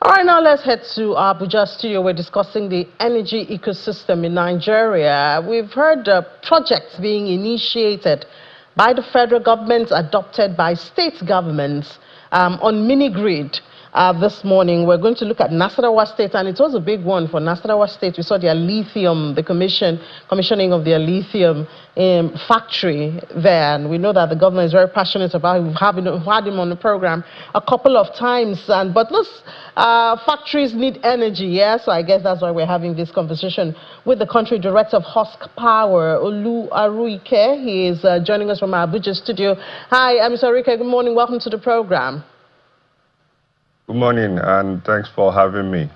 All right, now let's head to our Abuja studio. We're discussing the energy ecosystem in Nigeria. We've heard projects being initiated by the federal government, adopted by state governments on mini-grid. This morning, we're going to look at Nasarawa State, and it was a big one for Nasarawa State. We saw their lithium, the commissioning of their lithium factory there, and we know that the governor is very passionate about it. We've had him on the program a couple of times, but those factories need energy, yeah? So I guess that's why we're having this conversation with the country director of Husk Power, Olu Aruike. He is joining us from our Abuja studio. Hi, Mr. Aruike, good morning. Welcome to the program. Good morning, and thanks for having me.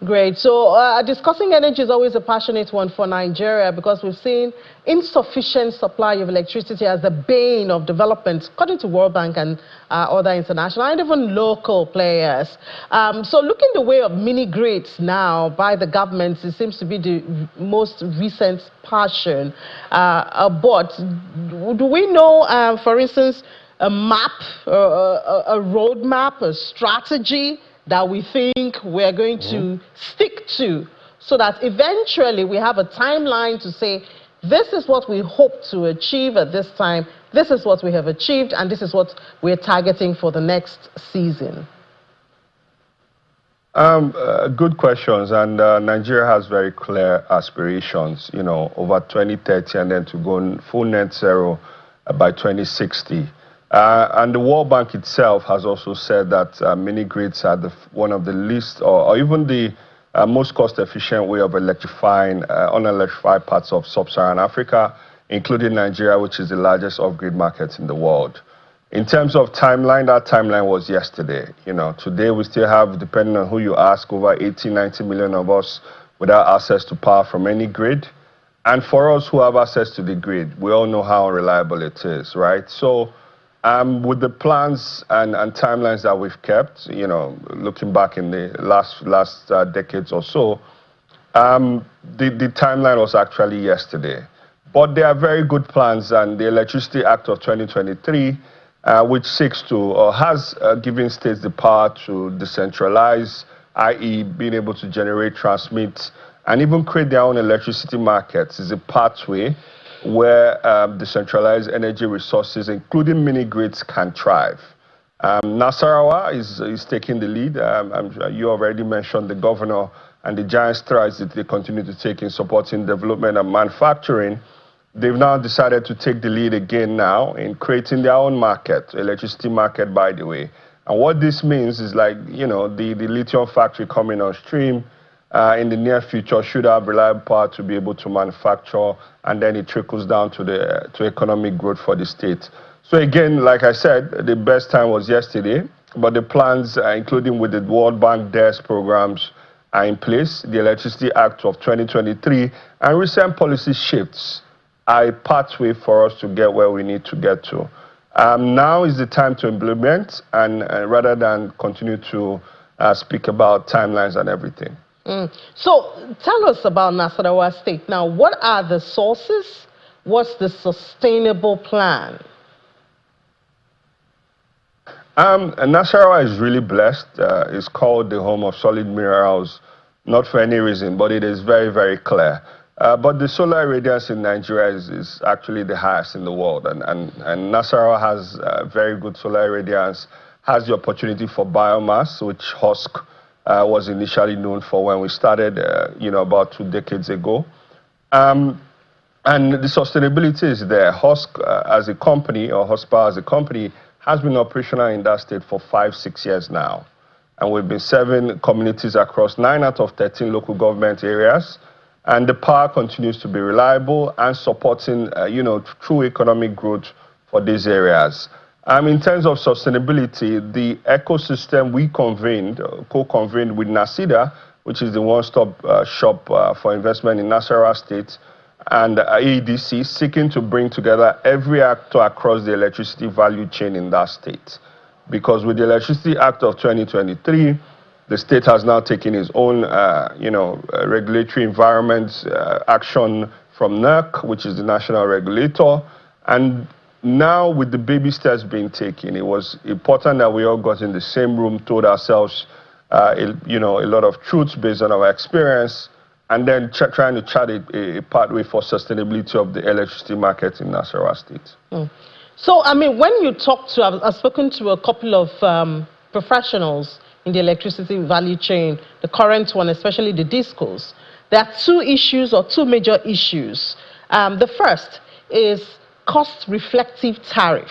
Great. So discussing energy is always a passionate one for Nigeria because we've seen insufficient supply of electricity as the bane of development, according to World Bank and other international and even local players. So looking the way of mini-grids now by the government, it seems to be the most recent passion. But do we know, for instance, a map, a roadmap, a strategy that we think we're going to stick to so that eventually we have a timeline to say, this is what we hope to achieve at this time, this is what we have achieved, and this is what we're targeting for the next season? Good questions, and Nigeria has very clear aspirations, you know, over 2030 and then to go full net zero by 2060. And the World Bank itself has also said that mini-grids are one of the least or even the most cost-efficient way of electrifying unelectrified parts of sub-Saharan Africa, including Nigeria, which is the largest off-grid market in the world. In terms of timeline, that timeline was yesterday. You know, today we still have, depending on who you ask, over 80, 90 million of us without access to power from any grid. And for us who have access to the grid, we all know how unreliable it is, right? So with the plans and timelines that we've kept, you know, looking back in the last decades or so, the timeline was actually yesterday. But there are very good plans, and the Electricity Act of 2023, which seeks to or has given states the power to decentralize, i.e. being able to generate, transmit, and even create their own electricity markets, is a pathway where decentralized energy resources, including mini-grids, can thrive. Nasarawa is taking the lead. You already mentioned the governor and the giant strides that they continue to take in supporting development and manufacturing. They've now decided to take the lead again now in creating their own market, electricity market, by the way. And what this means is, like, you know, the lithium factory coming on stream in the near future should have reliable power to be able to manufacture, and then it trickles down to economic growth for the state. So again, like I said, the best time was yesterday, but the plans, including with the World Bank DES programs, are in place. The Electricity Act of 2023 and recent policy shifts are a pathway for us to get where we need to get to. Now is the time to implement, and rather than continue to speak about timelines and everything. So tell us about Nasarawa State. Now, what are the sources? What's the sustainable plan? Nasarawa is really blessed. It's called the home of solid minerals, not for any reason, but it is very, very clear. But the solar irradiance in Nigeria is actually the highest in the world, and Nasarawa has very good solar irradiance, has the opportunity for biomass, which Husk was initially known for when we started, you know, about 2 decades ago. And the sustainability is there. Husk as a company, or Husk Power as a company, has been operational in that state for 5-6 years now. And we've been serving communities across 9 out of 13 local government areas. And the power continues to be reliable and supporting, you know, true economic growth for these areas. In terms of sustainability, the ecosystem we co-convened with NACIDA, which is the one-stop shop for investment in Nasarawa State, and AEDC, seeking to bring together every actor across the electricity value chain in that state. Because with the Electricity Act of 2023, the state has now taken its own, you know, regulatory environment action from NERC, which is the national regulator, and now, with the baby steps being taken, it was important that we all got in the same room, told ourselves, you know, a lot of truths based on our experience, and then trying to chart a pathway for sustainability of the electricity market in Nasarawa State. So, I mean, when you talk to, I've spoken to a couple of professionals in the electricity value chain, the current one, especially the discos. There are two issues or two major issues. The first is cost-reflective tariff.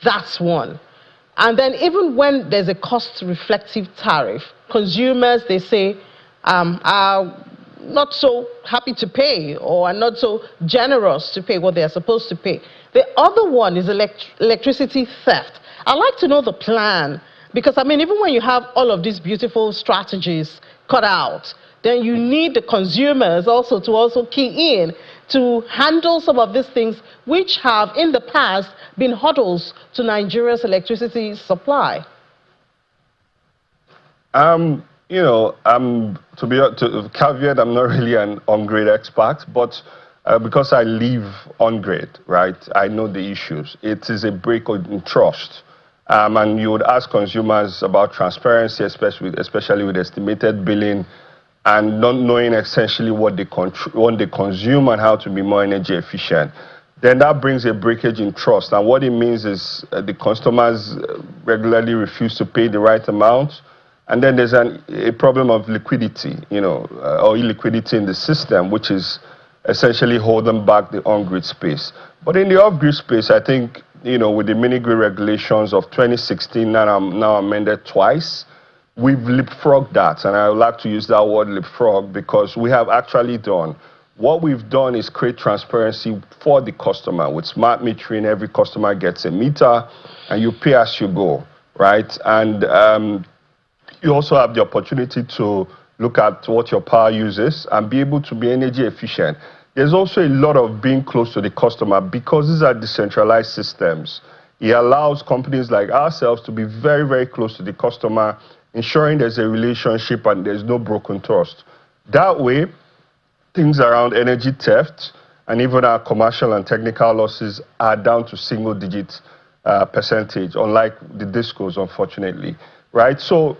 That's one. And then even when there's a cost-reflective tariff, consumers, they say, are not so happy to pay or are not so generous to pay what they are supposed to pay. The other one is electricity theft. I'd like to know the plan, because, I mean, even when you have all of these beautiful strategies cut out, then you need the consumers also to also key in to handle some of these things which have in the past been hurdles to Nigeria's electricity supply. You know, to caveat, I'm not really an on-grid expert, but because I live on-grid, right, I know the issues. It is a break in trust. And you would ask consumers about transparency, especially with estimated billing, and not knowing essentially what they consume and how to be more energy efficient. Then that brings a breakage in trust. And what it means is the customers regularly refuse to pay the right amount. And then there's a problem of liquidity, you know, or illiquidity in the system, which is essentially holding back the on-grid space. But in the off-grid space, I think, you know, with the mini-grid regulations of 2016 now amended twice, we've leapfrogged that. And I would like to use that word leapfrog because we have actually done. What we've done is create transparency for the customer. With smart metering, every customer gets a meter and you pay as you go, right? And you also have the opportunity to look at what your power uses and be able to be energy efficient. There's also a lot of being close to the customer because these are decentralized systems. It allows companies like ourselves to be very, very close to the customer, ensuring there's a relationship and there's no broken trust. That way, things around energy theft and even our commercial and technical losses are down to single-digit percentage, unlike the discos, unfortunately, right? So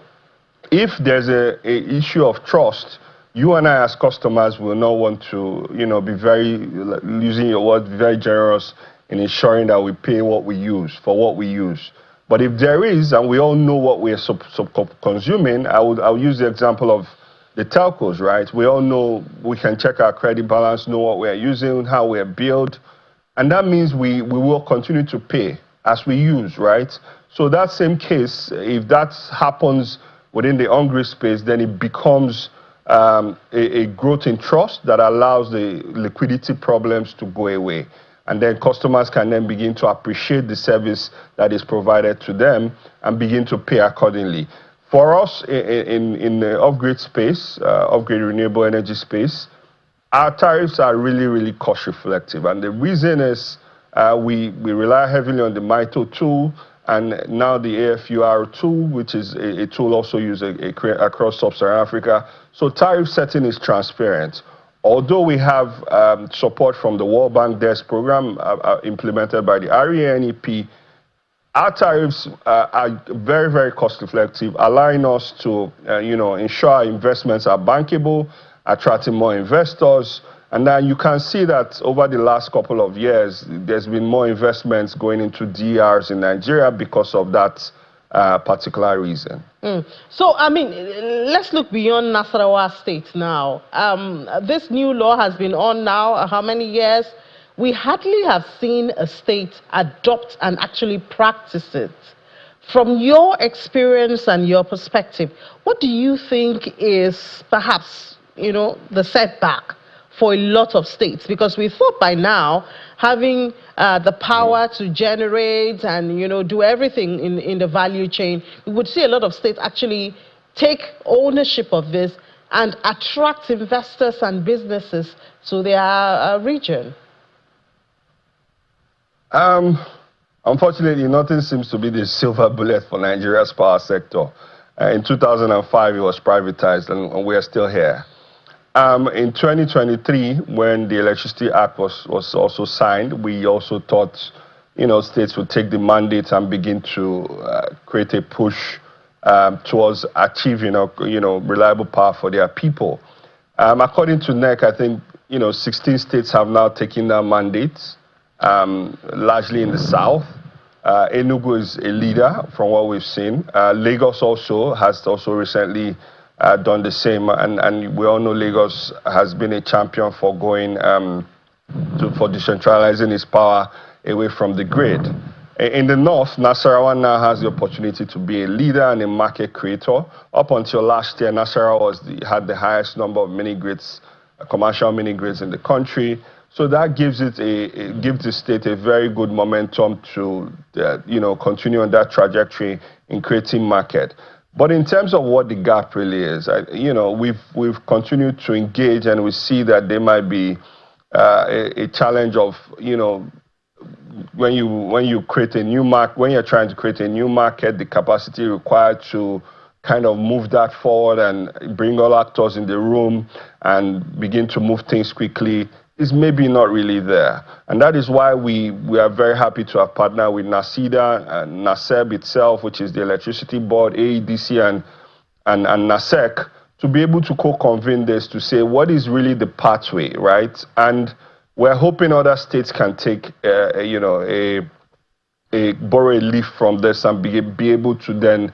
if there's a issue of trust, you and I as customers will not want to, you know, be very, using your word, very generous in ensuring that we pay what we use, for what we use. But if there is, and we all know what we are consuming, I'll use the example of the telcos, right? We all know we can check our credit balance, know what we are using, how we are billed, and that means we will continue to pay as we use, right? So that same case, if that happens within the on-grid space, then it becomes a growth in trust that allows the liquidity problems to go away. And then customers can then begin to appreciate the service that is provided to them and begin to pay accordingly. For us in the off-grid space, off-grid renewable energy space, our tariffs are really, really cost reflective. And the reason is we rely heavily on the MITO tool and now the AFUR tool, which is a tool also used across sub-Saharan Africa. So tariff setting is transparent. Although we have support from the World Bank DES program implemented by the RENEP, our tariffs are very, very cost reflective, allowing us to ensure our investments are bankable, attracting more investors. And then you can see that over the last couple of years, there's been more investments going into DRs in Nigeria because of that particular reason. So, I mean, let's look beyond Nasarawa State now. This new law has been on now how many years? We hardly have seen a state adopt and actually practice it. From your experience and your perspective, what do you think is perhaps, the setback for a lot of states? Because we thought by now, having the power to generate and do everything in the value chain, we would see a lot of states actually take ownership of this and attract investors and businesses to their region. Unfortunately, nothing seems to be the silver bullet for Nigeria's power sector. In 2005, it was privatized, and we are still here. In 2023, when the Electricity Act was also signed, we also thought, states would take the mandate and begin to create a push towards achieving reliable power for their people. According to NEC, I think 16 states have now taken their mandates, largely in the south. Enugu is a leader from what we've seen. Lagos also has recently done the same, and we all know Lagos has been a champion for going for decentralizing its power away from the grid. In the north, Nasarawa now has the opportunity to be a leader and a market creator. Up until last year, Nasarawa had the highest number of mini-grids, commercial mini-grids in the country. So that gives gives the state a very good momentum to continue on that trajectory in creating market. But in terms of what the gap really is, we've continued to engage, and we see that there might be a challenge of when you create a new market, when you're trying to create a new market, the capacity required to kind of move that forward and bring all actors in the room and begin to move things quickly is maybe not really there. And that is why we are very happy to have partnered with NACIDA and NASEB itself, which is the Electricity Board, AEDC, and NASEC, to be able to co-convene this to say what is really the pathway, right? And we're hoping other states can take, borrow a leaf from this and be able to then,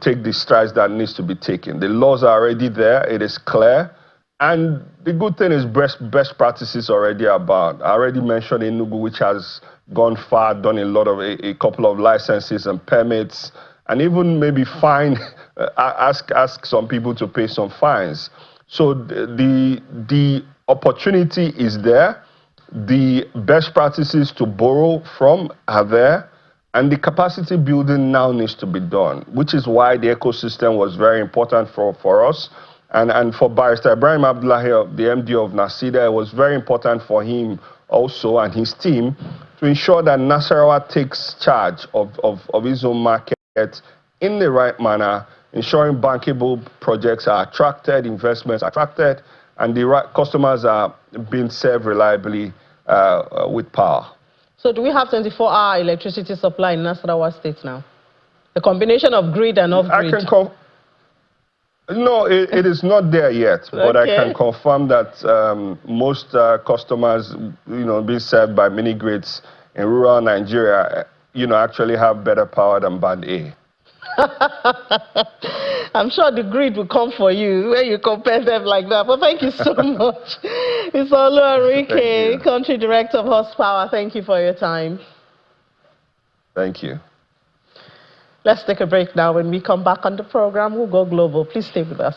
take the strides that needs to be taken. The laws are already there. It is clear. And the good thing is best practices already about. I already mentioned Enugu, which has gone far, done a couple of licenses and permits, and even maybe ask some people to pay some fines. So the opportunity is there. The best practices to borrow from are there. And the capacity building now needs to be done, which is why the ecosystem was very important for us. And for Barrister Ibrahim Abdullahi, the MD of NACIDA, it was very important for him also and his team to ensure that Nasarawa takes charge of his own market in the right manner, ensuring bankable projects are attracted, investments are attracted, and the right customers are being served reliably with power. So do we have 24-hour electricity supply in Nasarawa State now? The combination of grid and off-grid? No, it is not there yet, but I can confirm that most customers, being served by mini-grids in rural Nigeria, actually have better power than Band A. I'm sure the grid will come for you when you compare them like that. But thank you so much. It's Olu Enrique, Country Director of Horsepower. Thank you for your time. Thank you. Let's take a break now. When we come back on the program, we'll go global. Please stay with us.